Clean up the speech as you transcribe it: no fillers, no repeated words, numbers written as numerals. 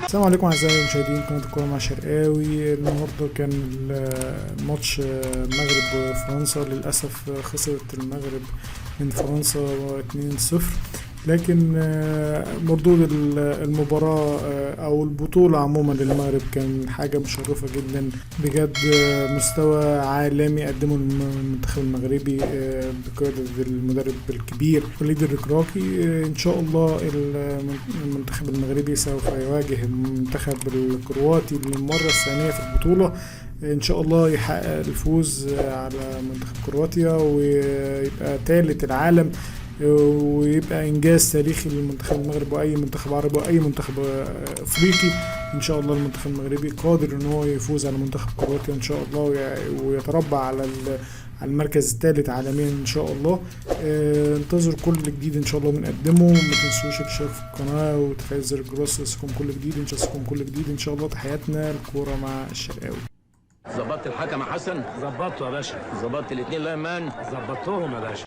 السلام عليكم اعزائي المشاهدين قناه الكوره مع شرقاوي. النهارده كان الماتش المغرب وفرنسا. للاسف خسرت المغرب من فرنسا 2-0، لكن مردود المباراة أو البطولة عموما للمغرب كان حاجة مشرفة جدا بجد. مستوى عالمي قدمه المنتخب المغربي بقيادة المدرب الكبير وليد الركراكي. إن شاء الله المنتخب المغربي سوف يواجه المنتخب الكرواتي للمرة الثانية في البطولة. ان شاء الله يحقق الفوز على منتخب كرواتيا ويبقى ثالث العالم، ويبقى انجاز تاريخي للمنتخب المغربي واي منتخب عربي واي منتخب افريقي. ان شاء الله المنتخب المغربي قادر ان هو يفوز على منتخب كرواتيا ان شاء الله ويتربع على المركز الثالث عالميا ان شاء الله. انتظروا كل جديد ان شاء الله بنقدمه. ما تنسوش الاشتراك في القناه وتفعيل زر الجرس يوصلكم كل جديد ان شاء الله. تحياتنا الكوره مع الشرقاوي. ظبطت الحكم يا حسن؟ ظبطته يا باشا. ظبطت الاثنين لاين مان؟ ظبطتهم يا باشا.